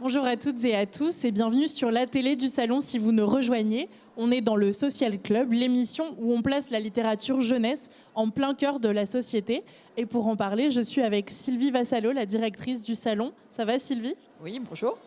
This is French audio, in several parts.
Bonjour à toutes et à tous et bienvenue sur la télé du Salon si vous nous rejoignez. On est dans le Social Club, l'émission où on place la littérature jeunesse en plein cœur de la société. Et pour en parler, je suis avec Sylvie Vassallo, la directrice du Salon. Ça va Sylvie ? Oui, bonjour.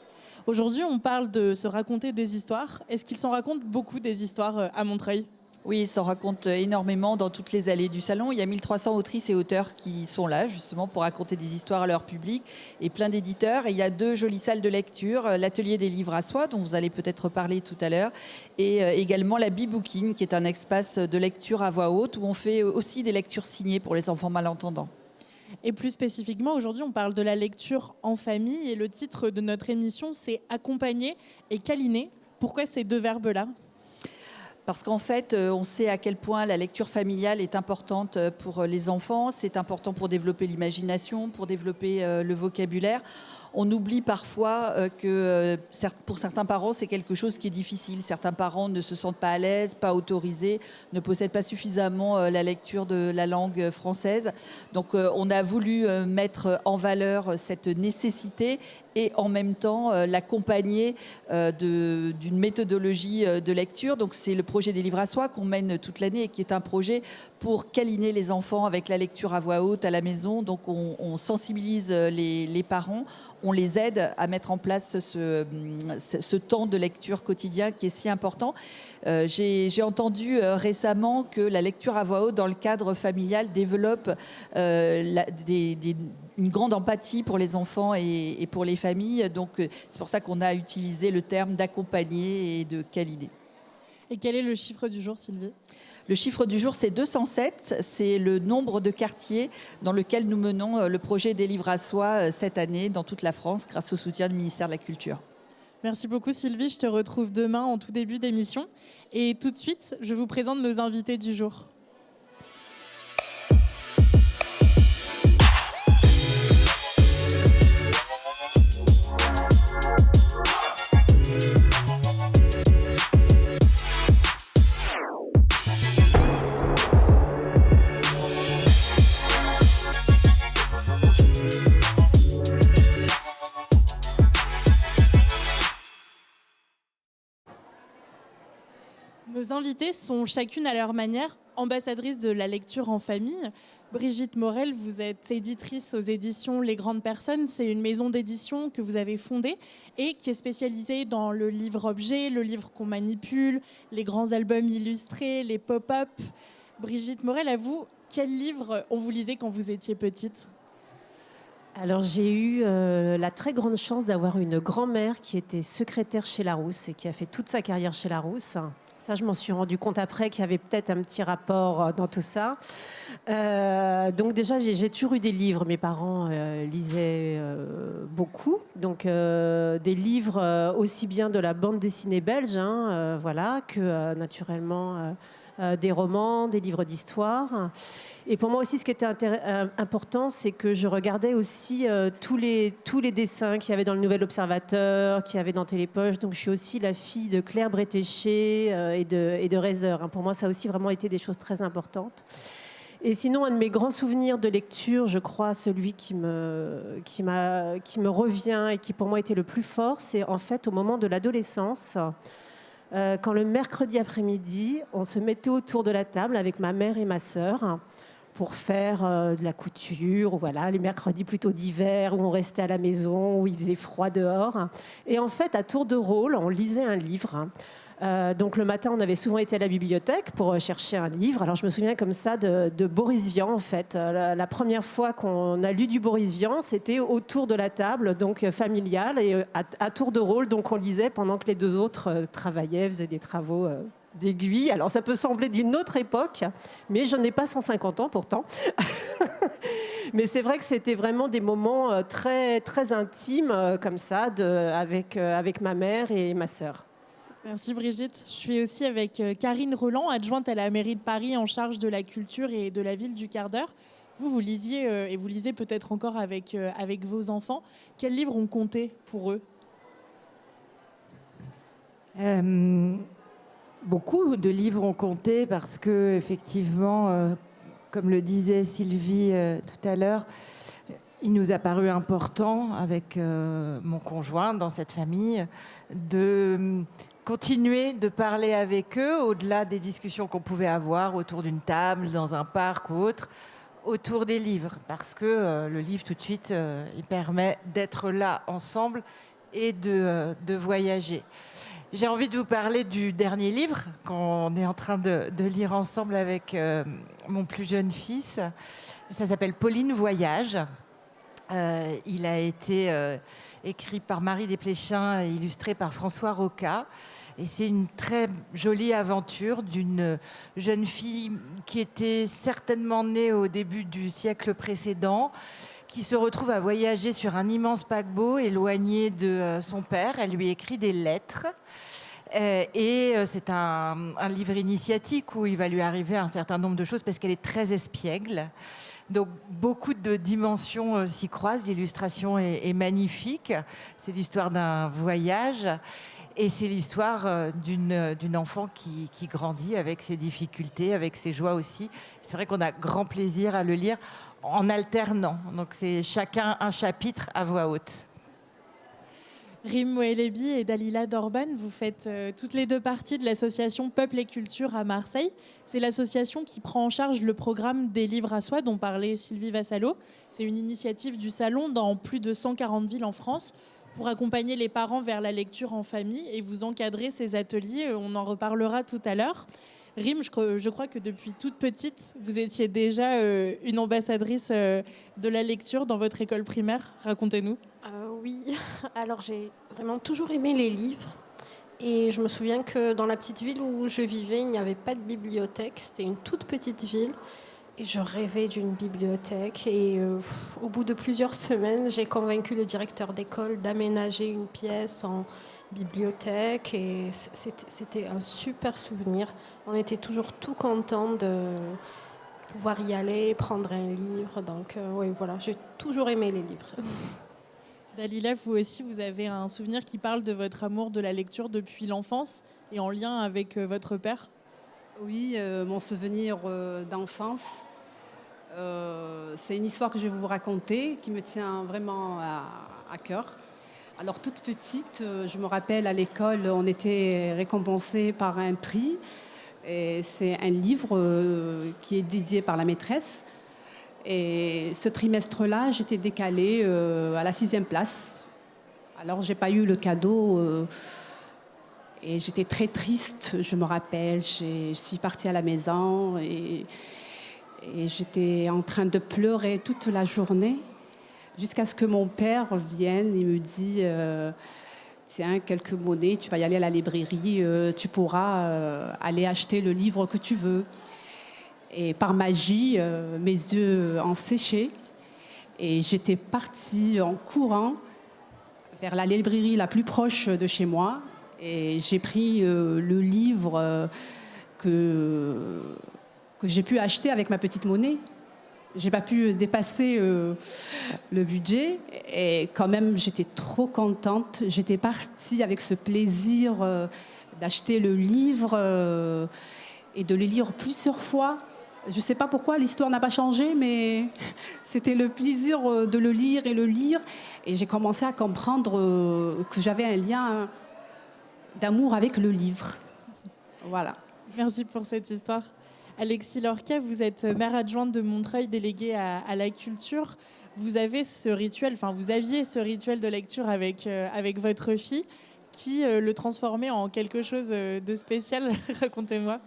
Aujourd'hui, on parle de se raconter des histoires. Est-ce qu'il s'en raconte beaucoup des histoires à Montreuil ? Oui, il s'en raconte énormément dans toutes les allées du salon. Il y a 1300 autrices et auteurs qui sont là justement pour raconter des histoires à leur public et plein d'éditeurs. Et il y a 2 jolies salles de lecture, l'atelier des livres à soi dont vous allez peut-être parler tout à l'heure et également la Bibooking qui est un espace de lecture à voix haute où on fait aussi des lectures signées pour les enfants malentendants. Et plus spécifiquement, aujourd'hui, on parle de la lecture en famille et le titre de notre émission, c'est accompagner et câliner. Pourquoi ces 2 verbes-là ? Parce qu'en fait, on sait à quel point la lecture familiale est importante pour les enfants. C'est important pour développer l'imagination, pour développer le vocabulaire. On oublie parfois que pour certains parents, c'est quelque chose qui est difficile. Certains parents ne se sentent pas à l'aise, pas autorisés, ne possèdent pas suffisamment la lecture de la langue française. Donc on a voulu mettre en valeur cette nécessité et en même temps l'accompagner d'une méthodologie de lecture. Donc c'est le projet des livres à soi qu'on mène toute l'année et qui est un projet pour câliner les enfants avec la lecture à voix haute à la maison. Donc on sensibilise les parents, on les aide à mettre en place ce temps de lecture quotidien qui est si important. J'ai entendu récemment que la lecture à voix haute dans le cadre familial développe une grande empathie pour les enfants et pour les familles. Donc c'est pour ça qu'on a utilisé le terme d'accompagner et de câliner. Et quel est le chiffre du jour, Sylvie ? Le chiffre du jour, c'est 207. C'est le nombre de quartiers dans lequel nous menons le projet des livres à soi cette année dans toute la France grâce au soutien du ministère de la Culture. Merci beaucoup Sylvie, je te retrouve demain en tout début d'émission. Et tout de suite, je vous présente nos invités du jour. Nos invités sont chacune à leur manière ambassadrices de la lecture en famille. Brigitte Morel, vous êtes éditrice aux éditions Les Grandes Personnes. C'est une maison d'édition que vous avez fondée et qui est spécialisée dans le livre-objet, le livre qu'on manipule, les grands albums illustrés, les pop-up. Brigitte Morel, à vous, quel livre on vous lisait quand vous étiez petite ? Alors j'ai eu la très grande chance d'avoir une grand-mère qui était secrétaire chez Larousse et qui a fait toute sa carrière chez Larousse. Ça, je m'en suis rendu compte après qu'il y avait peut-être un petit rapport dans tout ça. Donc déjà, j'ai toujours eu des livres. Mes parents lisaient beaucoup. Donc des livres aussi bien de la bande dessinée belge, voilà, que naturellement des romans, des livres d'histoire. Et pour moi aussi, ce qui était important, c'est que je regardais aussi tous les dessins qu'il y avait dans le Nouvel Observateur, qu'il y avait dans Télépoche. Donc je suis aussi la fille de Claire Bretéché et de Reiser. Pour moi, ça a aussi vraiment été des choses très importantes. Et sinon, un de mes grands souvenirs de lecture, je crois, celui qui me revient et qui pour moi était le plus fort, c'est en fait au moment de l'adolescence. Quand le mercredi après-midi, on se mettait autour de la table avec ma mère et ma sœur pour faire de la couture, ou voilà, les mercredis plutôt d'hiver où on restait à la maison, où il faisait froid dehors. Et en fait, à tour de rôle, on lisait un livre. Donc le matin, on avait souvent été à la bibliothèque pour chercher un livre. Alors je me souviens comme ça de Boris Vian, en fait. La première fois qu'on a lu du Boris Vian, c'était autour de la table, donc familiale, et à tour de rôle, donc on lisait pendant que les 2 autres travaillaient, faisaient des travaux d'aiguille. Alors ça peut sembler d'une autre époque, mais je n'ai pas 150 ans pourtant. Mais c'est vrai que c'était vraiment des moments très, très intimes, comme ça, avec ma mère et ma sœur. Merci Brigitte. Je suis aussi avec Karine Roland, adjointe à la mairie de Paris en charge de la culture et de la ville du quart d'heure. Vous lisiez et vous lisez peut-être encore avec vos enfants. Quels livres ont compté pour eux ? Beaucoup de livres ont compté parce que, effectivement, comme le disait Sylvie tout à l'heure, il nous a paru important, avec mon conjoint dans cette famille, de continuer de parler avec eux, au-delà des discussions qu'on pouvait avoir autour d'une table, dans un parc ou autre, autour des livres. Parce que le livre, tout de suite, il permet d'être là ensemble et de voyager. J'ai envie de vous parler du dernier livre qu'on est en train de lire ensemble avec mon plus jeune fils. Ça s'appelle Pauline Voyage. Il a été écrit par Marie Desplechin et illustré par François Roca. Et c'est une très jolie aventure d'une jeune fille qui était certainement née au début du siècle précédent, qui se retrouve à voyager sur un immense paquebot éloigné de son père. Elle lui écrit des lettres. Et c'est un livre initiatique où il va lui arriver un certain nombre de choses parce qu'elle est très espiègle. Donc beaucoup de dimensions s'y croisent. L'illustration est magnifique. C'est l'histoire d'un voyage. Et c'est l'histoire d'une enfant qui grandit avec ses difficultés, avec ses joies aussi. C'est vrai qu'on a grand plaisir à le lire en alternant. Donc c'est chacun un chapitre à voix haute. Rim Mouelebi et Dalila Dorban, vous faites toutes les deux partie de l'association Peuple et Culture à Marseille. C'est l'association qui prend en charge le programme des livres à soi dont parlait Sylvie Vassalo. C'est une initiative du Salon dans plus de 140 villes en France pour accompagner les parents vers la lecture en famille et vous encadrer ces ateliers. On en reparlera tout à l'heure. Rim, je crois que depuis toute petite, vous étiez déjà une ambassadrice de la lecture dans votre école primaire. Racontez-nous. Oui, alors j'ai vraiment toujours aimé les livres. Et je me souviens que dans la petite ville où je vivais, il n'y avait pas de bibliothèque. C'était une toute petite ville. Et je rêvais d'une bibliothèque. Et au bout de plusieurs semaines, j'ai convaincu le directeur d'école d'aménager une pièce en bibliothèque. Et c'était un super souvenir. On était toujours tout contents de pouvoir y aller, prendre un livre. Donc oui, voilà, j'ai toujours aimé les livres. Dalila, vous aussi, vous avez un souvenir qui parle de votre amour de la lecture depuis l'enfance et en lien avec votre père. Oui, mon souvenir d'enfance, c'est une histoire que je vais vous raconter qui me tient vraiment à cœur. Alors toute petite, je me rappelle à l'école, on était récompensé par un prix. Et c'est un livre qui est dédié par la maîtresse. Et ce trimestre-là, j'étais décalée à la 6e place. Alors, j'ai pas eu le cadeau et j'étais très triste, je me rappelle. Je suis partie à la maison et j'étais en train de pleurer toute la journée jusqu'à ce que mon père vienne et me dit tiens, quelques monnaies, tu vas y aller à la librairie, tu pourras aller acheter le livre que tu veux. Et par magie, mes yeux ont séché et j'étais partie en courant vers la librairie la plus proche de chez moi et j'ai pris le livre que j'ai pu acheter avec ma petite monnaie. J'ai pas pu dépasser le budget et quand même j'étais trop contente. J'étais partie avec ce plaisir d'acheter le livre et de le lire plusieurs fois. Je ne sais pas pourquoi l'histoire n'a pas changé, mais c'était le plaisir de le lire. Et j'ai commencé à comprendre que j'avais un lien d'amour avec le livre. Voilà. Merci pour cette histoire. Alexis Lorca, vous êtes maire adjointe de Montreuil, déléguée à la culture. Vous aviez ce rituel de lecture avec votre fille qui le transformait en quelque chose de spécial. Racontez-moi.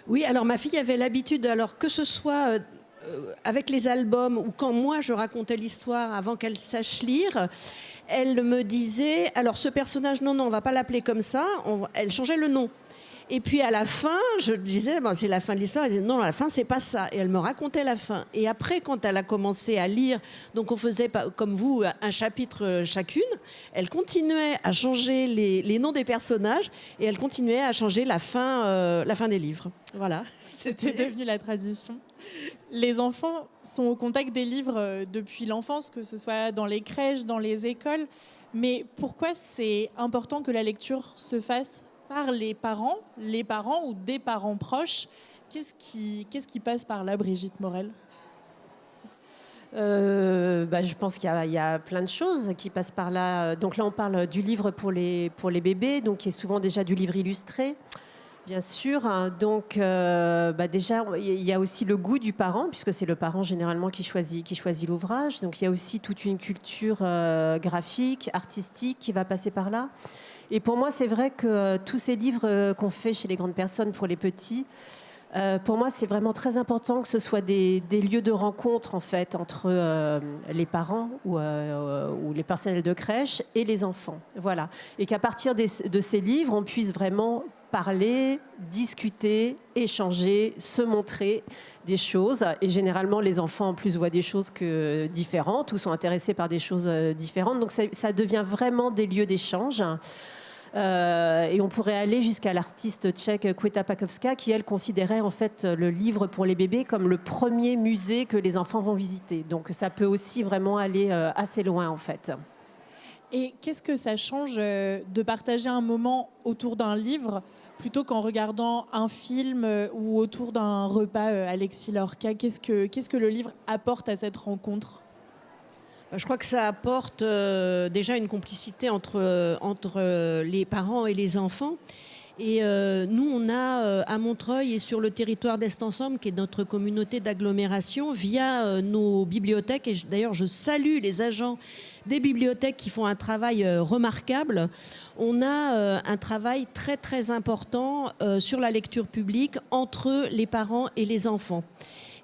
Oui, alors ma fille avait l'habitude, alors que ce soit avec les albums ou quand moi je racontais l'histoire avant qu'elle sache lire, elle me disait, alors ce personnage, non, on va pas l'appeler comme ça, elle changeait le nom. Et puis à la fin, je disais, c'est la fin de l'histoire. Elle disait, non, à la fin, c'est pas ça. Et elle me racontait la fin. Et après, quand elle a commencé à lire, donc on faisait, comme vous, un chapitre chacune, elle continuait à changer les noms des personnages et elle continuait à changer la fin des livres. Voilà. C'était devenu la tradition. Les enfants sont au contact des livres depuis l'enfance, que ce soit dans les crèches, dans les écoles. Mais pourquoi c'est important que la lecture se fasse par les parents ou des parents proches? Qu'est-ce qui passe par là, Brigitte Morel? Je pense qu'il y a plein de choses qui passent par là. Donc là, on parle du livre pour les bébés, donc qui est souvent déjà du livre illustré, bien sûr. Donc déjà, il y a aussi le goût du parent, puisque c'est le parent généralement qui choisit l'ouvrage. Donc il y a aussi toute une culture graphique, artistique qui va passer par là. Et pour moi, c'est vrai que tous ces livres qu'on fait chez les grandes personnes pour les petits, pour moi, c'est vraiment très important que ce soit des lieux de rencontre en fait entre les parents ou les personnels de crèche et les enfants. Voilà. Et qu'à partir de ces livres, on puisse vraiment parler, discuter, échanger, se montrer des choses. Et généralement, les enfants en plus voient des choses différentes ou sont intéressés par des choses différentes. Donc ça devient vraiment des lieux d'échange. Et on pourrait aller jusqu'à l'artiste tchèque Květa Pakovská qui, elle, considérait en fait le livre pour les bébés comme le premier musée que les enfants vont visiter. Donc ça peut aussi vraiment aller assez loin en fait. Et qu'est-ce que ça change de partager un moment autour d'un livre plutôt qu'en regardant un film ou autour d'un repas, Alexis Lorca? Qu'est-ce que le livre apporte à cette rencontre? Je crois que ça apporte déjà une complicité entre les parents et les enfants. Et nous, on a à Montreuil et sur le territoire d'Est Ensemble, qui est notre communauté d'agglomération, via nos bibliothèques. Et d'ailleurs, je salue les agents des bibliothèques qui font un travail remarquable. On a un travail très, très important sur la lecture publique entre les parents et les enfants.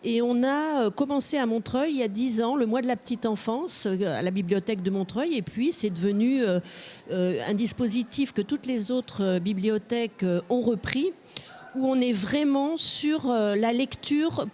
Et on a commencé à Montreuil il y a 10 ans, le mois de la petite enfance, à la bibliothèque de Montreuil. Et puis, c'est devenu un dispositif que toutes les autres bibliothèques ont repris, où on est vraiment sur la lecture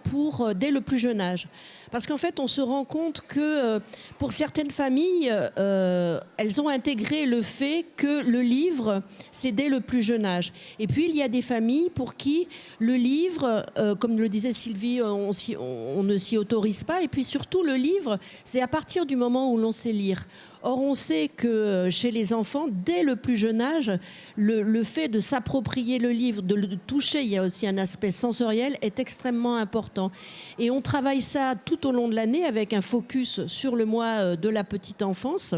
dès le plus jeune âge. Parce qu'en fait, on se rend compte que pour certaines familles, elles ont intégré le fait que le livre, c'est dès le plus jeune âge. Et puis, il y a des familles pour qui le livre, comme le disait Sylvie, on ne s'y autorise pas. Et puis surtout, le livre, c'est à partir du moment où l'on sait lire. Or, on sait que chez les enfants, dès le plus jeune âge, le fait de s'approprier le livre, de le toucher, il y a aussi un aspect sensoriel, est extrêmement important. Et on travaille ça tout au long de l'année avec un focus sur le mois de la petite enfance,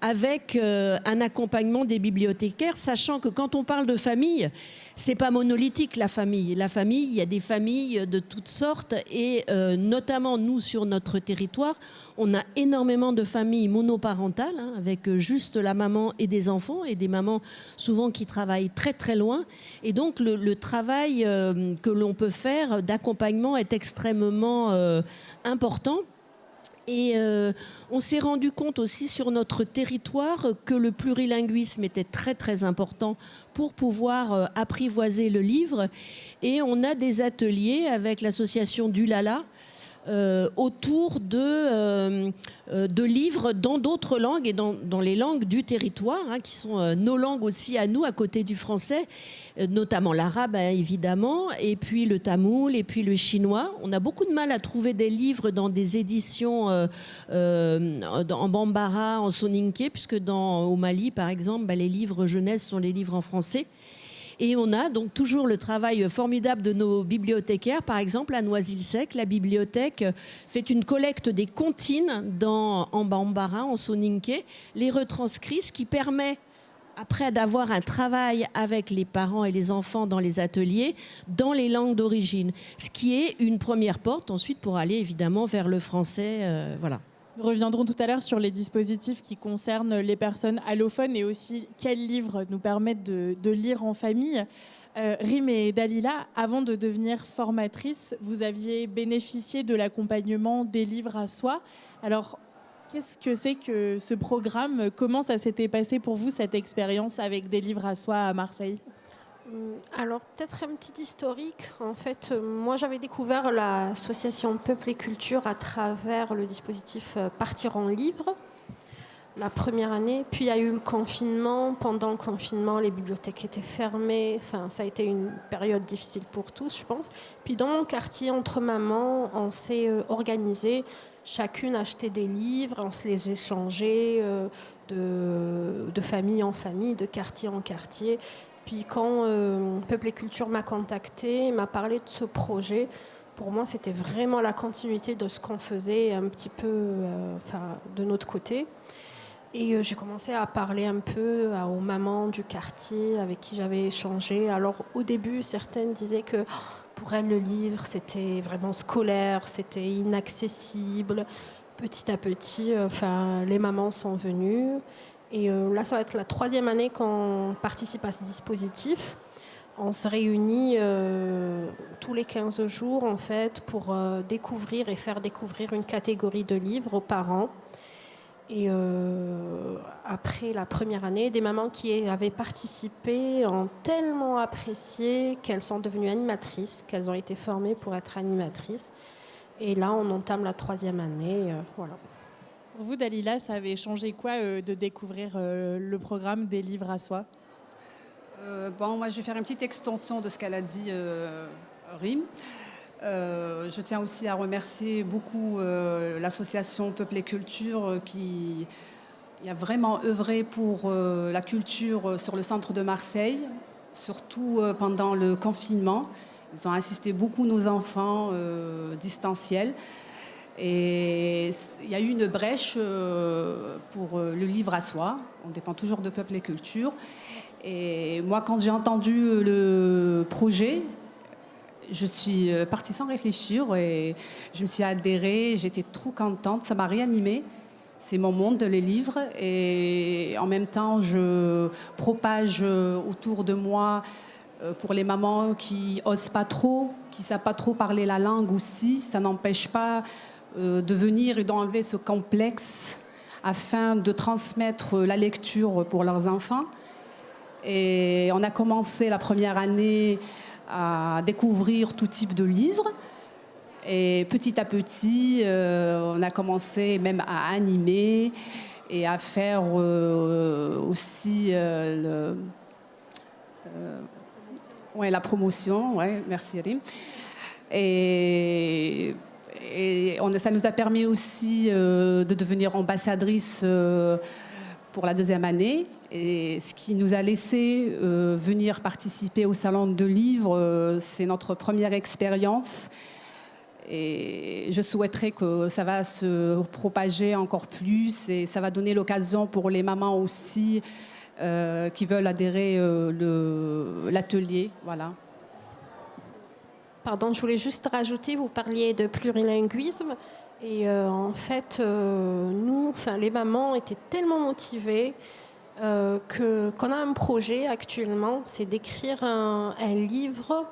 avec un accompagnement des bibliothécaires, sachant que quand on parle de famille, c'est pas monolithique la famille. La famille, il y a des familles de toutes sortes et notamment nous sur notre territoire, on a énormément de familles monoparentales avec juste la maman et des enfants et des mamans souvent qui travaillent très très loin. Et donc le travail que l'on peut faire d'accompagnement est extrêmement important. Et on s'est rendu compte aussi sur notre territoire que le plurilinguisme était très très important pour pouvoir apprivoiser le livre. Et on a des ateliers avec l'association d'Ulala autour de livres dans d'autres langues et dans les langues du territoire, qui sont nos langues aussi à nous, à côté du français, notamment l'arabe évidemment, et puis le tamoul, et puis le chinois. On a beaucoup de mal à trouver des livres dans des éditions en bambara, en soninké, puisque au Mali par exemple, les livres jeunesse sont les livres en français. Et on a donc toujours le travail formidable de nos bibliothécaires. Par exemple, à Noisy-le-Sec, la bibliothèque fait une collecte des comptines en bambara, en soninké, les retranscrit, ce qui permet, après d'avoir un travail avec les parents et les enfants dans les ateliers, dans les langues d'origine. Ce qui est une première porte ensuite pour aller évidemment vers le français. Voilà. Nous reviendrons tout à l'heure sur les dispositifs qui concernent les personnes allophones et aussi quels livres nous permettent de lire en famille. Rim et Dalila, avant de devenir formatrice, vous aviez bénéficié de l'accompagnement des livres à soi. Alors, qu'est-ce que c'est que ce programme? Comment ça s'était passé pour vous, cette expérience avec des livres à soi à Marseille? Alors, peut-être un petit historique. En fait, moi, j'avais découvert l'association Peuple et Culture à travers le dispositif Partir en livre, la première année. Puis, il y a eu le confinement. Pendant le confinement, les bibliothèques étaient fermées. Enfin, ça a été une période difficile pour tous, je pense. Puis, dans mon quartier, entre mamans, on s'est organisé. Chacune achetait des livres, on se les échangeait de famille en famille, de quartier en quartier. Puis quand Peuple et Culture m'a contactée, m'a parlé de ce projet, pour moi, c'était vraiment la continuité de ce qu'on faisait un petit peu de notre côté. Et j'ai commencé à parler un peu aux mamans du quartier avec qui j'avais échangé. Alors au début, certaines disaient que pour elles, le livre, c'était vraiment scolaire, c'était inaccessible. Petit à petit, les mamans sont venues. Et là, ça va être la 3e année qu'on participe à ce dispositif. On se réunit tous les 15 jours, en fait, pour découvrir et faire découvrir une catégorie de livres aux parents. Et après la première année, des mamans qui avaient participé ont tellement apprécié qu'elles sont devenues animatrices, qu'elles ont été formées pour être animatrices. Et là, on entame la 3e année. Voilà. Pour vous, Dalila, ça avait changé quoi de découvrir le programme des livres à soi ? Moi, je vais faire une petite extension de ce qu'elle a dit, Rim. Je tiens aussi à remercier beaucoup l'association Peuple et Culture qui a vraiment œuvré pour la culture sur le centre de Marseille, surtout pendant le confinement. Ils ont assisté beaucoup nos enfants distanciels. Et il y a eu une brèche pour le livre à soi. On dépend toujours de Peuple et Culture. Et moi, quand j'ai entendu le projet, je suis partie sans réfléchir et je me suis adhérée. J'étais trop contente. Ça m'a réanimée. C'est mon monde, les livres. Et en même temps, je propage autour de moi pour les mamans qui osent pas trop, qui savent pas trop parler la langue aussi. Ça n'empêche pas de venir et d'enlever ce complexe afin de transmettre la lecture pour leurs enfants. Et on a commencé la première année à découvrir tout type de livres. Et petit à petit, on a commencé même à animer et à faire aussi la promotion. Ouais, merci Rim. Et ça nous a permis aussi de devenir ambassadrice pour la 2e année, et ce qui nous a laissé venir participer au salon de livres, c'est notre première expérience. Et je souhaiterais que ça va se propager encore plus et ça va donner l'occasion pour les mamans aussi qui veulent adhérer l'atelier. Voilà. Pardon, je voulais juste rajouter, vous parliez de plurilinguisme. Et en fait, nous, les mamans étaient tellement motivées qu'on a un projet actuellement, c'est d'écrire un livre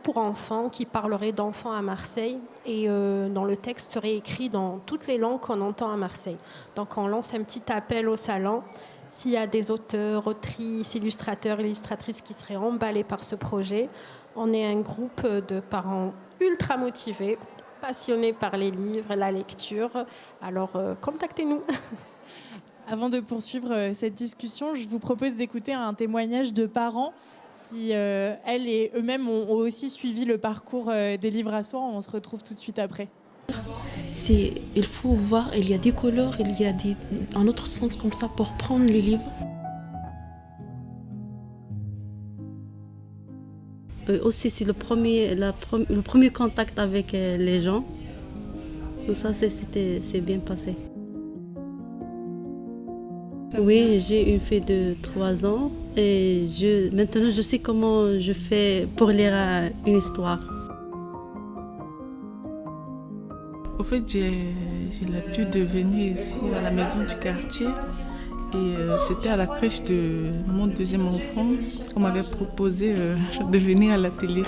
pour enfants qui parlerait d'enfants à Marseille. Et dans le texte serait écrit dans toutes les langues qu'on entend à Marseille. Donc on lance un petit appel au salon. S'il y a des auteurs, autrices, illustrateurs, illustratrices qui seraient emballés par ce projet, on est un groupe de parents ultra motivés, passionnés par les livres, la lecture. Alors, contactez-nous. Avant de poursuivre cette discussion, je vous propose d'écouter un témoignage de parents qui, elles et eux-mêmes, ont aussi suivi le parcours des livres à soi. On se retrouve tout de suite après. Il faut voir, il y a des couleurs, il y a un autre sens comme ça pour prendre les livres. Aussi, c'est le premier contact avec les gens. Donc ça, c'est bien passé. Oui, j'ai une fille de 3 ans et maintenant je sais comment je fais pour lire une histoire. Au fait, j'ai l'habitude de venir ici à la maison du quartier et c'était à la crèche de mon 2e enfant qu'on m'avait proposé de venir à l'atelier.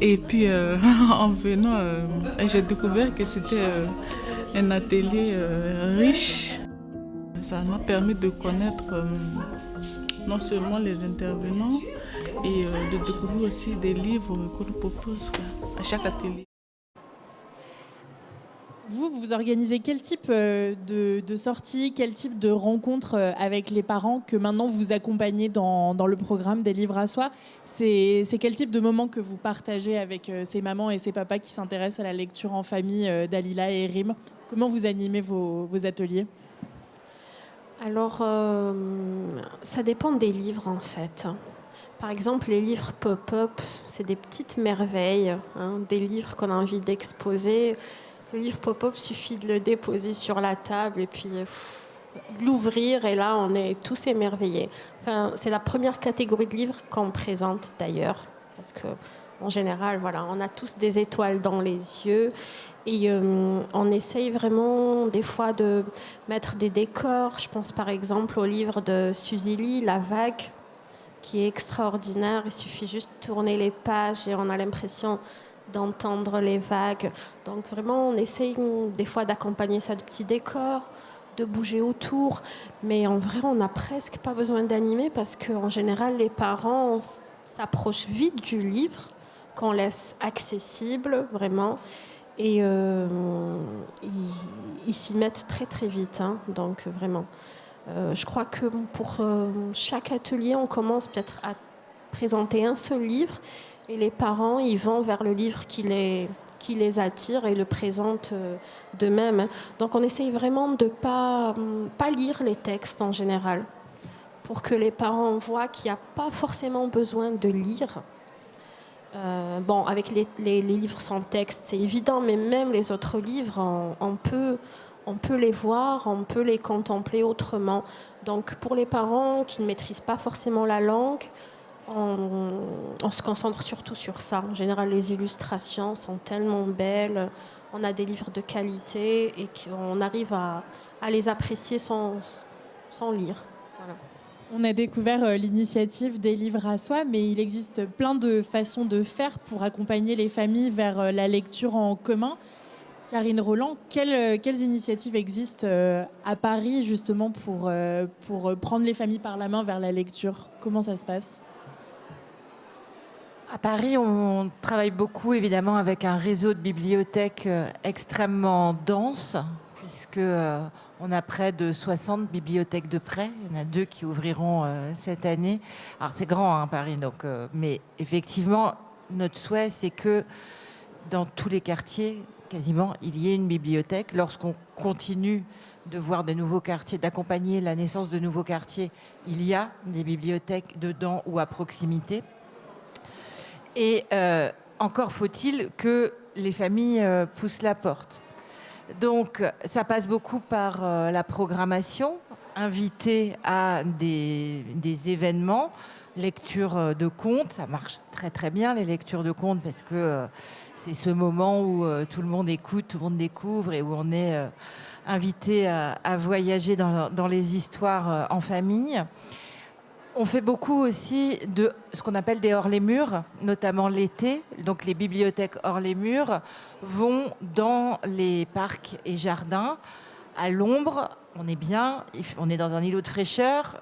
Et puis en venant, j'ai découvert que c'était un atelier riche. Ça m'a permis de connaître non seulement les intervenants et de découvrir aussi des livres qu'on nous propose à chaque atelier. Vous organisez quel type de sortie, quel type de rencontre avec les parents que maintenant vous accompagnez dans le programme des livres à soi ? C'est quel type de moment que vous partagez avec ces mamans et ces papas qui s'intéressent à la lecture en famille, Dalila et Rim ? Comment vous animez vos ateliers ? Alors, ça dépend des livres en fait. Par exemple, les livres pop-up, c'est des petites merveilles, hein, des livres qu'on a envie d'exposer. Le livre pop-up, suffit de le déposer sur la table et puis de l'ouvrir et là, on est tous émerveillés. Enfin, c'est la première catégorie de livres qu'on présente d'ailleurs, parce que en général, voilà, on a tous des étoiles dans les yeux et on essaye vraiment des fois de mettre des décors. Je pense par exemple au livre de Suzy Lee, La Vague, qui est extraordinaire. Il suffit juste de tourner les pages et on a l'impression d'entendre les vagues. Donc vraiment, on essaye des fois d'accompagner ça de petits décors, de bouger autour. Mais en vrai, on n'a presque pas besoin d'animer parce qu'en général, les parents s'approchent vite du livre, qu'on laisse accessible, vraiment. Et ils s'y mettent très très vite. Hein. Donc vraiment. Je crois que pour chaque atelier, on commence peut-être à présenter un seul livre et les parents, ils vont vers le livre qui les attire et le présentent d'eux-mêmes. Donc on essaye vraiment de pas lire les textes en général pour que les parents voient qu'il n'y a pas forcément besoin de lire. Bon, avec les livres sans texte, c'est évident, mais même les autres livres, on peut les voir, on peut les contempler autrement. Donc pour les parents qui ne maîtrisent pas forcément la langue, on se concentre surtout sur ça. En général, les illustrations sont tellement belles, on a des livres de qualité et qu'on arrive à les apprécier sans lire. Voilà. On a découvert l'initiative des livres à soi, mais il existe plein de façons de faire pour accompagner les familles vers la lecture en commun. Karine Roland, quelles initiatives existent à Paris justement pour prendre les familles par la main vers la lecture ? Comment ça se passe ? À Paris, on travaille beaucoup évidemment avec un réseau de bibliothèques extrêmement dense, puisque on a près de 60 bibliothèques de prêt. Il y en a 2 qui ouvriront cette année. Alors c'est grand, hein, Paris, donc, mais effectivement, notre souhait, c'est que dans tous les quartiers, quasiment, il y ait une bibliothèque. Lorsqu'on continue de voir des nouveaux quartiers, d'accompagner la naissance de nouveaux quartiers, il y a des bibliothèques dedans ou à proximité. Et encore faut-il que les familles poussent la porte. Donc, ça passe beaucoup par la programmation, inviter à des événements, lecture de contes. Ça marche très très bien, les lectures de contes, parce que c'est ce moment où tout le monde écoute, tout le monde découvre et où on est invité à voyager dans les histoires en famille. On fait beaucoup aussi de ce qu'on appelle des hors-les-murs, notamment l'été. Donc les bibliothèques hors-les-murs vont dans les parcs et jardins, à l'ombre. On est bien, on est dans un îlot de fraîcheur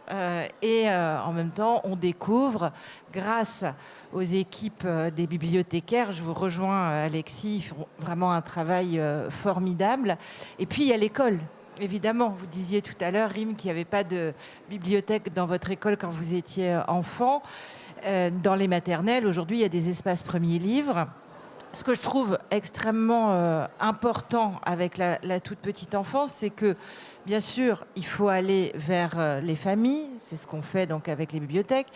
et en même temps, on découvre, grâce aux équipes des bibliothécaires, je vous rejoins Alexis, ils font vraiment un travail formidable. Et puis il y a l'école. Évidemment, vous disiez tout à l'heure, Rim, qu'il n'y avait pas de bibliothèque dans votre école quand vous étiez enfant. Dans les maternelles, aujourd'hui, il y a des espaces premiers livres. Ce que je trouve extrêmement important avec la toute petite enfance, c'est que, bien sûr, il faut aller vers les familles. C'est ce qu'on fait donc avec les bibliothèques.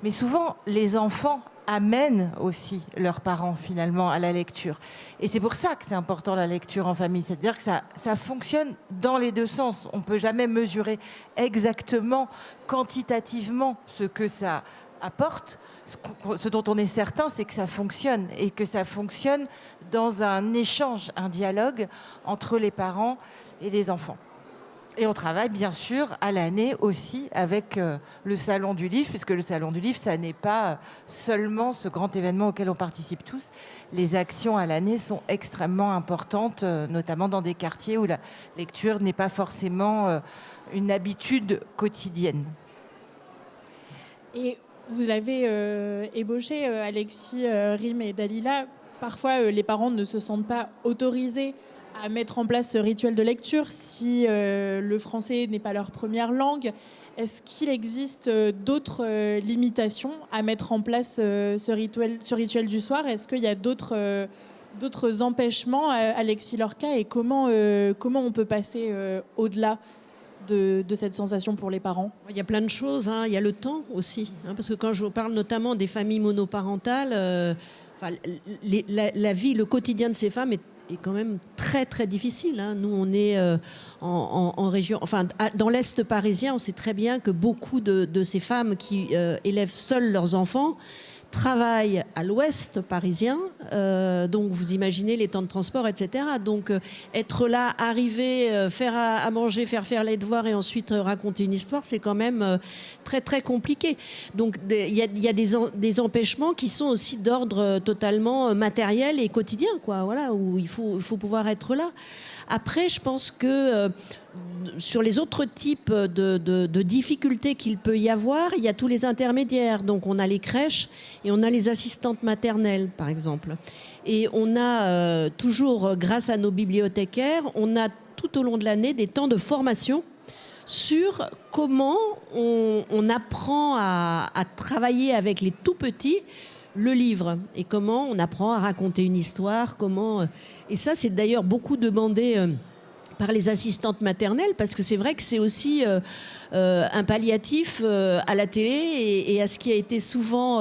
Mais souvent, les enfants amènent aussi leurs parents finalement à la lecture. Et c'est pour ça que c'est important la lecture en famille. C'est-à-dire que ça fonctionne dans les deux sens. On ne peut jamais mesurer exactement, quantitativement, ce que ça apporte. Ce dont on est certain, c'est que ça fonctionne et que ça fonctionne dans un échange, un dialogue entre les parents et les enfants. Et on travaille bien sûr à l'année aussi avec le Salon du Livre, puisque le Salon du Livre, ça n'est pas seulement ce grand événement auquel on participe tous. Les actions à l'année sont extrêmement importantes, notamment dans des quartiers où la lecture n'est pas forcément une habitude quotidienne. Et vous l'avez ébauché, Alexis, Rim et Dalila. Parfois, les parents ne se sentent pas autorisés à mettre en place ce rituel de lecture si le français n'est pas leur première langue. Est-ce qu'il existe d'autres limitations à mettre en place ce rituel du soir ? Est-ce qu'il y a d'autres empêchements, Alexis Lorca, et comment on peut passer au-delà ? de cette sensation pour les parents? Il y a plein de choses, hein. Il y a le temps aussi, hein, parce que quand je vous parle notamment des familles monoparentales, la vie, le quotidien de ces femmes est quand même très très difficile, hein. Nous, on est en région, enfin dans l'Est parisien, on sait très bien que beaucoup de ces femmes qui élèvent seules leurs enfants travaillent à l'ouest parisien, donc vous imaginez les temps de transport, etc. Donc être là, arriver, faire à manger, faire les devoirs et ensuite raconter une histoire, c'est quand même très très compliqué. Donc il y a des empêchements qui sont aussi d'ordre totalement matériel et quotidien, quoi. Voilà, où il faut pouvoir être là. Après, je pense que sur les autres types de difficultés qu'il peut y avoir, il y a tous les intermédiaires. Donc on a les crèches et on a les assistantes maternelles, par exemple. Et on a toujours, grâce à nos bibliothécaires, on a tout au long de l'année des temps de formation sur comment on apprend à travailler avec les tout petits le livre et comment on apprend à raconter une histoire, et ça c'est d'ailleurs beaucoup demandé par les assistantes maternelles, parce que c'est vrai que c'est aussi un palliatif à la télé et à ce qui a été souvent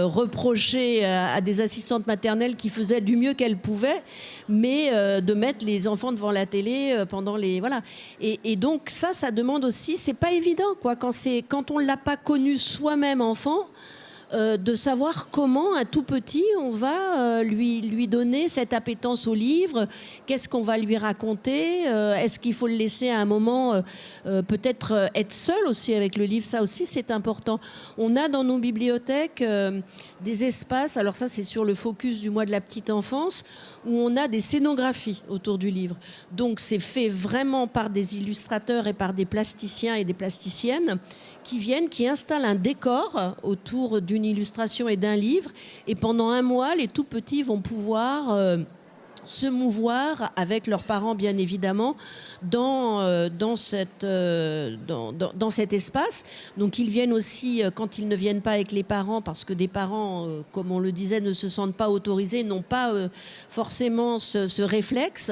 reproché à des assistantes maternelles qui faisaient du mieux qu'elles pouvaient, mais de mettre les enfants devant la télé pendant les... Voilà. Et donc ça demande aussi, c'est pas évident, quoi, quand on l'a pas connu soi-même enfant, de savoir comment un tout petit, on va lui donner cette appétence au livre, qu'est-ce qu'on va lui raconter, est-ce qu'il faut le laisser à un moment peut-être être seul aussi avec le livre, ça aussi c'est important. On a dans nos bibliothèques des espaces, alors ça c'est sur le focus du mois de la petite enfance, où on a des scénographies autour du livre. Donc c'est fait vraiment par des illustrateurs et par des plasticiens et des plasticiennes qui installent un décor autour d'une illustration et d'un livre. Et pendant un mois, les tout petits vont pouvoir se mouvoir avec leurs parents, bien évidemment, dans cet espace. Donc ils viennent aussi, quand ils ne viennent pas avec les parents, parce que des parents, comme on le disait, ne se sentent pas autorisés, n'ont pas forcément ce réflexe,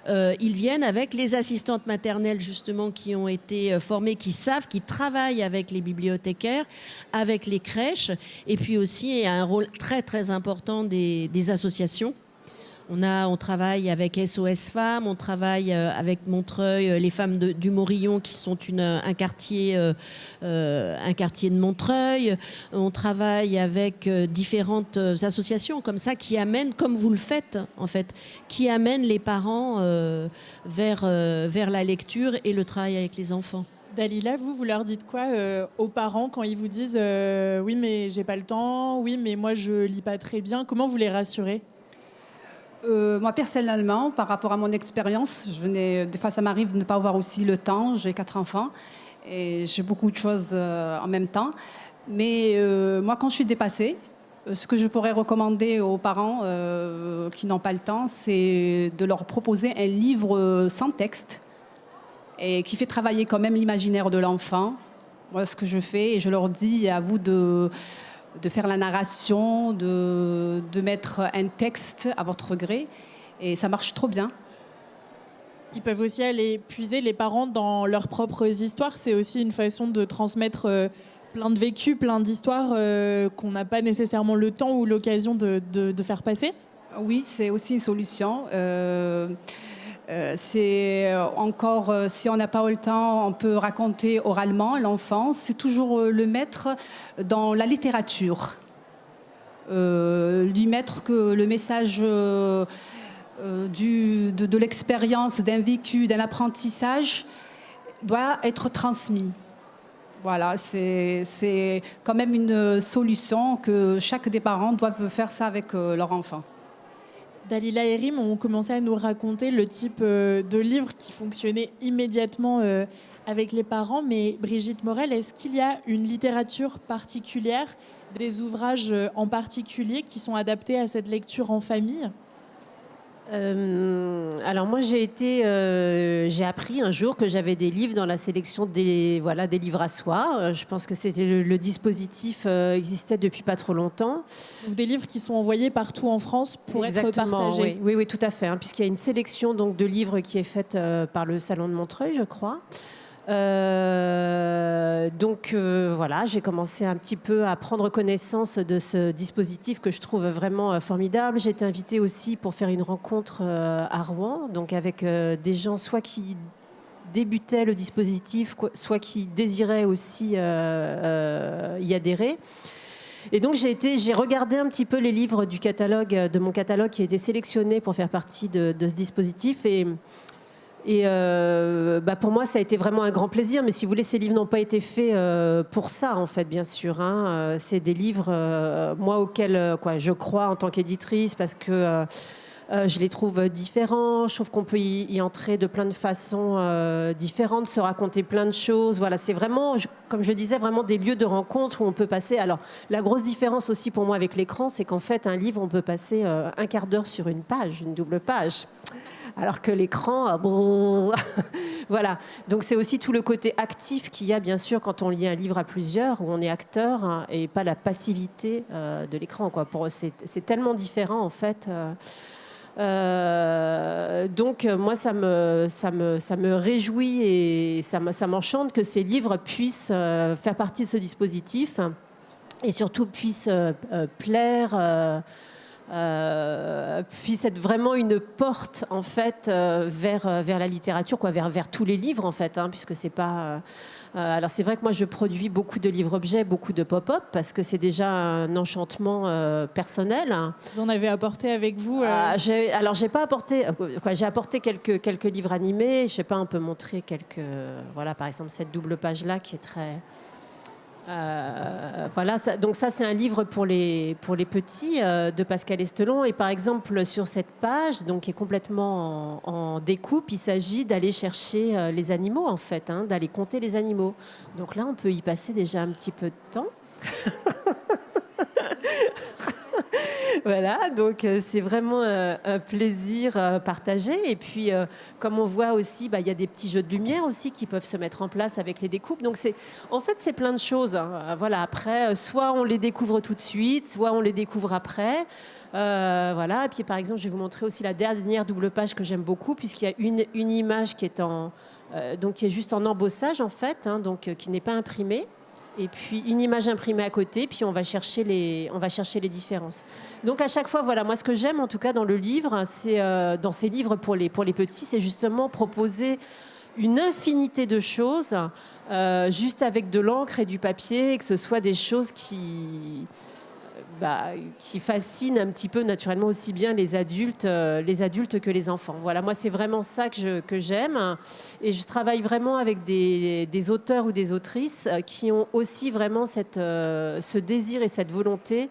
ils viennent avec les assistantes maternelles, justement, qui ont été formées, qui savent, qui travaillent avec les bibliothécaires, avec les crèches, et puis aussi, il y a un rôle très très important des associations. On travaille avec SOS Femmes, on travaille avec Montreuil, les femmes du Morillon qui sont un quartier de Montreuil. On travaille avec différentes associations comme ça qui amènent, comme vous le faites en fait, qui amènent les parents vers la lecture et le travail avec les enfants. Dalila, vous leur dites quoi aux parents quand ils vous disent oui mais j'ai pas le temps, oui mais moi je lis pas très bien, comment vous les rassurez? Moi, personnellement, par rapport à mon expérience, des fois, ça m'arrive de ne pas avoir aussi le temps. J'ai 4 enfants et j'ai beaucoup de choses en même temps. Mais moi, quand je suis dépassée, ce que je pourrais recommander aux parents qui n'ont pas le temps, c'est de leur proposer un livre sans texte et qui fait travailler quand même l'imaginaire de l'enfant. Moi, ce que je fais, et je leur dis, à vous de faire la narration, de mettre un texte à votre gré. Et ça marche trop bien. Ils peuvent aussi aller puiser les parents dans leurs propres histoires. C'est aussi une façon de transmettre plein de vécus, plein d'histoires qu'on n'a pas nécessairement le temps ou l'occasion de faire passer. Oui, c'est aussi une solution. C'est encore, si on n'a pas le temps, on peut raconter oralement l'enfant. C'est toujours le mettre dans la littérature. Lui mettre que le message de l'expérience, d'un vécu, d'un apprentissage doit être transmis. Voilà, c'est quand même une solution que chaque des parents doivent faire ça avec leur enfant. Dalila et Rim ont commencé à nous raconter le type de livre qui fonctionnait immédiatement avec les parents. Mais Brigitte Morel, est-ce qu'il y a une littérature particulière, des ouvrages en particulier qui sont adaptés à cette lecture en famille ? Alors moi j'ai appris un jour que j'avais des livres dans la sélection des livres à soi. Je pense que c'était le dispositif existait depuis pas trop longtemps. Donc des livres qui sont envoyés partout en France pour Exactement, être partagés. Oui, tout à fait. Puisqu'il y a une sélection donc de livres qui est faite par le Salon de Montreuil, je crois. Voilà, j'ai commencé un petit peu à prendre connaissance de ce dispositif que je trouve vraiment formidable. J'ai été invitée aussi pour faire une rencontre à Rouen, donc avec des gens soit qui débutaient le dispositif, soit qui désiraient aussi y adhérer. Et donc j'ai regardé un petit peu les livres de mon catalogue qui a été sélectionné pour faire partie de ce dispositif et pour moi, ça a été vraiment un grand plaisir. Mais si vous voulez, ces livres n'ont pas été faits pour ça, en fait, bien sûr. C'est des livres, moi, auxquels je crois en tant qu'éditrice, parce que je les trouve différents. Je trouve qu'on peut y entrer de plein de façons différentes, se raconter plein de choses. Voilà, c'est vraiment, comme je disais, vraiment des lieux de rencontre où on peut passer. Alors, la grosse différence aussi pour moi avec l'écran, c'est qu'en fait, un livre, on peut passer un quart d'heure sur une page, une double page. Alors que l'écran, voilà. Donc c'est aussi tout le côté actif qu'il y a, bien sûr, quand on lit un livre à plusieurs, où on est acteur et pas la passivité de l'écran, quoi. C'est tellement différent, en fait. Donc moi, ça me réjouit et ça m'enchante que ces livres puissent faire partie de ce dispositif et surtout puissent plaire. Puisse être vraiment une porte en fait vers la littérature, vers tous les livres en fait, puisque c'est pas alors c'est vrai que moi je produis beaucoup de livres objets, beaucoup de pop-up parce que c'est déjà un enchantement personnel. Vous en avez apporté avec vous j'ai pas apporté j'ai apporté quelques livres animés. Je sais pas, on peut montrer quelques par exemple cette double page là qui est très donc ça c'est un livre pour les petits de Pascal Estelon, et par exemple sur cette page donc qui est complètement en découpe, il s'agit d'aller chercher les animaux en fait, d'aller compter les animaux. Donc là on peut y passer déjà un petit peu de temps. Voilà, donc c'est vraiment un plaisir partagé. Et puis, comme on voit aussi, il y a des petits jeux de lumière aussi qui peuvent se mettre en place avec les découpes. Donc, en fait, c'est plein de choses. Voilà, après, soit on les découvre tout de suite, soit on les découvre après. Voilà. Et puis, par exemple, je vais vous montrer aussi la dernière double page que j'aime beaucoup, puisqu'il y a une image qui est qui est juste en embossage, en fait, qui n'est pas imprimée. Et puis une image imprimée à côté, puis on va chercher les différences. Donc à chaque fois, voilà, moi ce que j'aime en tout cas dans le livre, c'est dans ces livres pour les petits, c'est justement proposer une infinité de choses, juste avec de l'encre et du papier, et que ce soit des choses qui fascinent un petit peu naturellement aussi bien les adultes que les enfants. Voilà, moi c'est vraiment ça que j'aime, et je travaille vraiment avec des auteurs ou des autrices qui ont aussi vraiment ce désir et cette volonté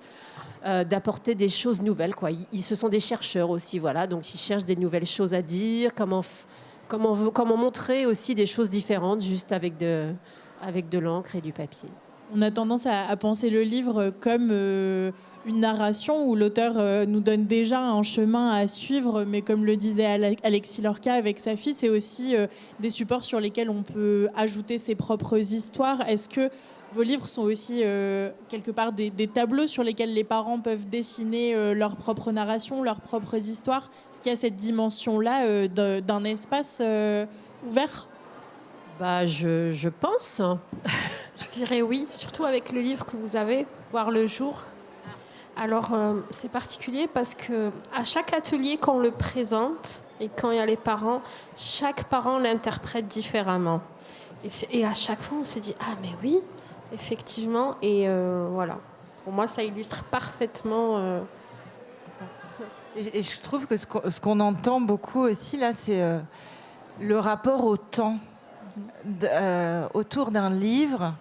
d'apporter des choses nouvelles, quoi. Ce sont des chercheurs aussi, voilà, donc ils cherchent des nouvelles choses à dire, comment montrer aussi des choses différentes juste avec de l'encre et du papier. On a tendance à penser le livre comme une narration où l'auteur nous donne déjà un chemin à suivre, mais comme le disait Alexis Lorca avec sa fille, c'est aussi des supports sur lesquels on peut ajouter ses propres histoires. Est-ce que vos livres sont aussi quelque part des tableaux sur lesquels les parents peuvent dessiner leur propre narration, leurs propres histoires? Est-ce qu'il y a cette dimension-là d'un espace ouvert? Je pense. Je dirais oui, surtout avec le livre que vous avez, Voir le jour. Alors, c'est particulier parce qu'à chaque atelier qu'on le présente et quand il y a les parents, chaque parent l'interprète différemment. Et à chaque fois, on se dit « Ah, mais oui, effectivement ». Et voilà, pour moi, ça illustre parfaitement ça. Et je trouve que ce qu'on entend beaucoup aussi, là, c'est le rapport au temps. Autour d'un livre,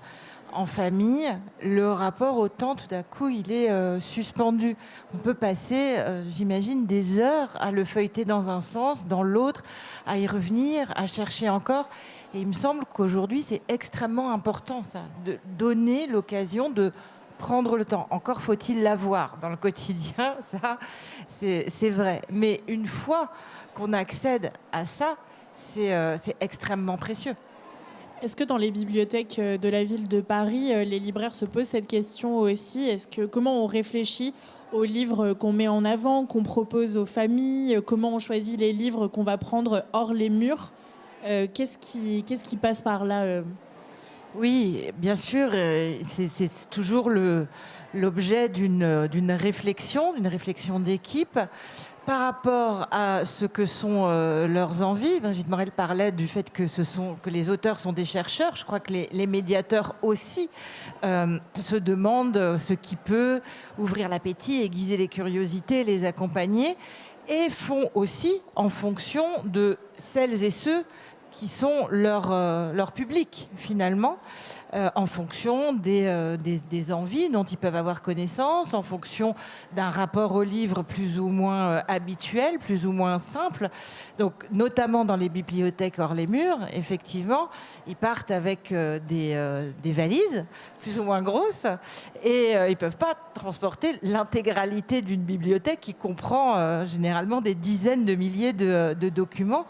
en famille, le rapport au temps, tout à coup, il est suspendu. On peut passer, j'imagine, des heures à le feuilleter dans un sens, dans l'autre, à y revenir, à chercher encore. Et il me semble qu'aujourd'hui, c'est extrêmement important, ça, de donner l'occasion de prendre le temps. Encore faut-il l'avoir dans le quotidien, ça, c'est vrai. Mais une fois qu'on accède à ça, c'est extrêmement précieux. Est-ce que dans les bibliothèques de la ville de Paris, les libraires se posent cette question aussi? Comment on réfléchit aux livres qu'on met en avant, qu'on propose aux familles? Comment on choisit les livres qu'on va prendre hors les murs? Qu'est-ce qui passe par là Oui, bien sûr, c'est toujours l'objet d'une réflexion d'équipe par rapport à ce que sont leurs envies. Brigitte Morel parlait du fait que les auteurs sont des chercheurs. Je crois que les médiateurs aussi se demandent ce qui peut ouvrir l'appétit, aiguiser les curiosités, les accompagner, et font aussi en fonction de celles et ceux qui sont leur public, finalement, en fonction des envies dont ils peuvent avoir connaissance, en fonction d'un rapport au livre plus ou moins habituel, plus ou moins simple. Donc, notamment dans les bibliothèques hors les murs, effectivement, ils partent avec des valises plus ou moins grosses, et ils ne peuvent pas transporter l'intégralité d'une bibliothèque qui comprend généralement des dizaines de milliers de documents.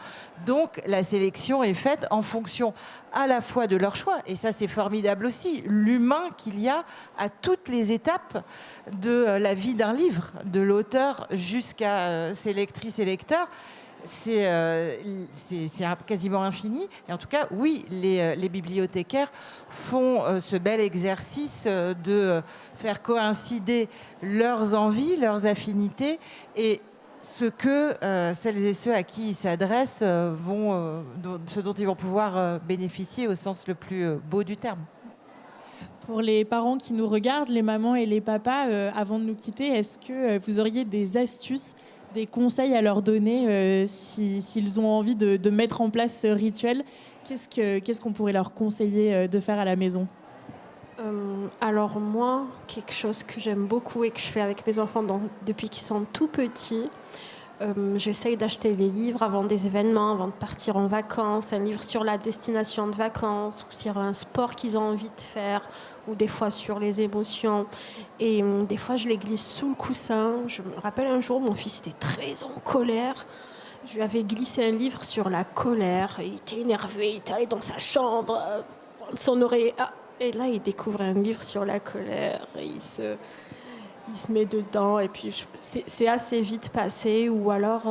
Donc la sélection est faite en fonction à la fois de leur choix, et ça c'est formidable aussi, l'humain qu'il y a à toutes les étapes de la vie d'un livre, de l'auteur jusqu'à ses lectrices et lecteurs. C'est quasiment infini. Et en tout cas, oui, les bibliothécaires font ce bel exercice de faire coïncider leurs envies, leurs affinités et ce que celles et ceux à qui ils s'adressent ce dont ils vont pouvoir bénéficier au sens le plus beau du terme. Pour les parents qui nous regardent, les mamans et les papas, avant de nous quitter, est-ce que vous auriez des astuces, des conseils à leur donner s'ils ont envie de mettre en place ce rituel? Qu'est-ce qu'on pourrait leur conseiller de faire à la maison? Alors moi, quelque chose que j'aime beaucoup et que je fais avec mes enfants depuis qu'ils sont tout petits, j'essaye d'acheter des livres avant des événements, avant de partir en vacances, un livre sur la destination de vacances ou sur un sport qu'ils ont envie de faire, ou des fois sur les émotions. Et des fois, je les glisse sous le coussin. Je me rappelle un jour, mon fils était très en colère. Je lui avais glissé un livre sur la colère. Il était énervé, il était allé dans sa chambre, prendre son oreiller. Et là, il découvre un livre sur la colère. Et il se met dedans. Et puis, c'est assez vite passé. Ou alors,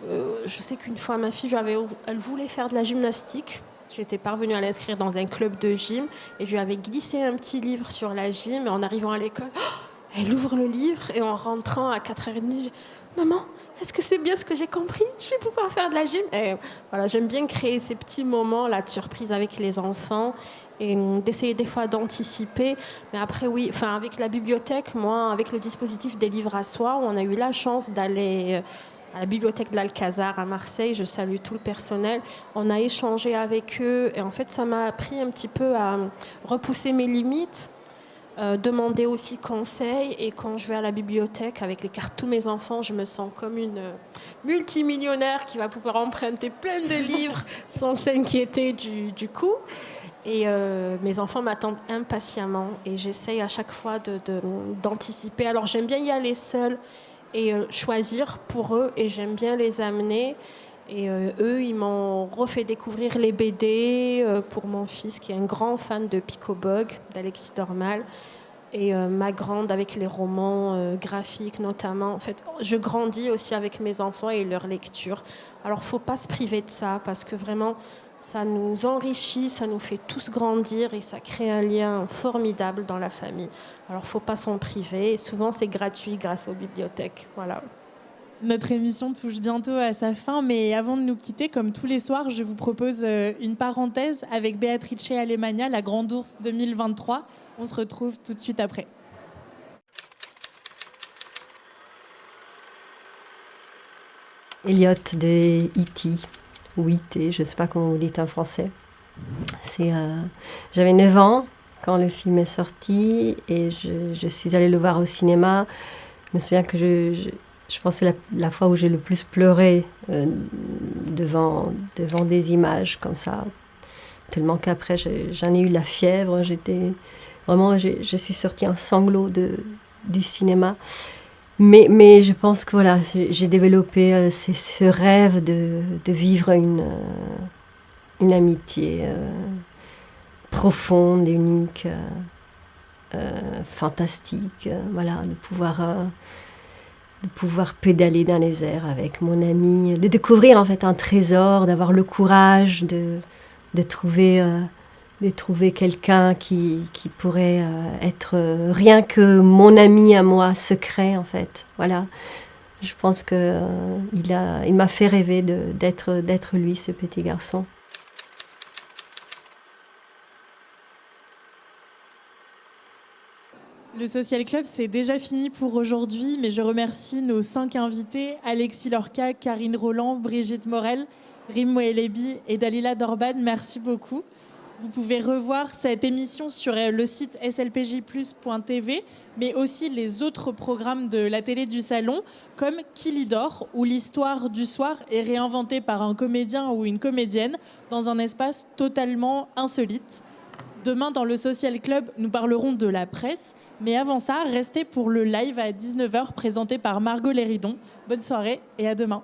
je sais qu'une fois, ma fille, elle voulait faire de la gymnastique. J'étais parvenue à l'inscrire dans un club de gym. Et je lui avais glissé un petit livre sur la gym. Et en arrivant à l'école, elle ouvre le livre. Et en rentrant à 4h30, maman, est-ce que c'est bien ce que j'ai compris? Je vais pouvoir faire de la gym. Et voilà, j'aime bien créer ces petits moments là, de surprise avec les enfants et d'essayer des fois d'anticiper. Mais après, oui, avec la bibliothèque, moi, avec le dispositif des livres à soi, on a eu la chance d'aller à la bibliothèque de l'Alcazar à Marseille. Je salue tout le personnel. On a échangé avec eux et en fait, ça m'a appris un petit peu à repousser mes limites. Demander aussi conseil, et quand je vais à la bibliothèque avec les cartes tous mes enfants, je me sens comme une multimillionnaire qui va pouvoir emprunter plein de livres sans s'inquiéter du coût. Et mes enfants m'attendent impatiemment et j'essaye à chaque fois d'anticiper. Alors j'aime bien y aller seule et choisir pour eux, et j'aime bien les amener. Et eux, ils m'ont refait découvrir les BD pour mon fils, qui est un grand fan de Pico Bog, d'Alexis Dormal. Et ma grande avec les romans graphiques notamment. En fait, je grandis aussi avec mes enfants et leur lecture. Alors, il ne faut pas se priver de ça, parce que vraiment, ça nous enrichit, ça nous fait tous grandir et ça crée un lien formidable dans la famille. Alors, il ne faut pas s'en priver. Et souvent, c'est gratuit grâce aux bibliothèques. Voilà. Notre émission touche bientôt à sa fin, mais avant de nous quitter, comme tous les soirs, je vous propose une parenthèse avec Beatrice Alemagna, la Grande Ourse 2023. On se retrouve tout de suite après. Elliot de E.T. ou E.T., je ne sais pas comment vous dites en français. J'avais 9 ans quand le film est sorti et je suis allée le voir au cinéma. Je me souviens que je pense que c'est la fois où j'ai le plus pleuré devant des images comme ça. Tellement qu'après, j'en ai eu la fièvre. J'étais Vraiment, je suis sortie en sanglot du cinéma. Mais je pense que voilà, j'ai développé ce rêve de vivre une amitié profonde, unique, fantastique. Voilà, de pouvoir pédaler dans les airs avec mon ami, de découvrir en fait un trésor, d'avoir le courage de trouver quelqu'un qui pourrait être rien que mon ami à moi, secret en fait. Voilà. Je pense que il m'a fait rêver d'être lui, ce petit garçon. Le Social Club, c'est déjà fini pour aujourd'hui, mais je remercie nos 5 invités, Alexis Lorca, Karine Roland, Brigitte Morel, Rim Moelebi et Dalila Dorban. Merci beaucoup. Vous pouvez revoir cette émission sur le site slpjplus.tv, mais aussi les autres programmes de la télé du salon, comme Kilidor, où l'histoire du soir est réinventée par un comédien ou une comédienne dans un espace totalement insolite. Demain, dans le Social Club, nous parlerons de la presse. Mais avant ça, restez pour le live à 19h présenté par Margot Léridon. Bonne soirée et à demain.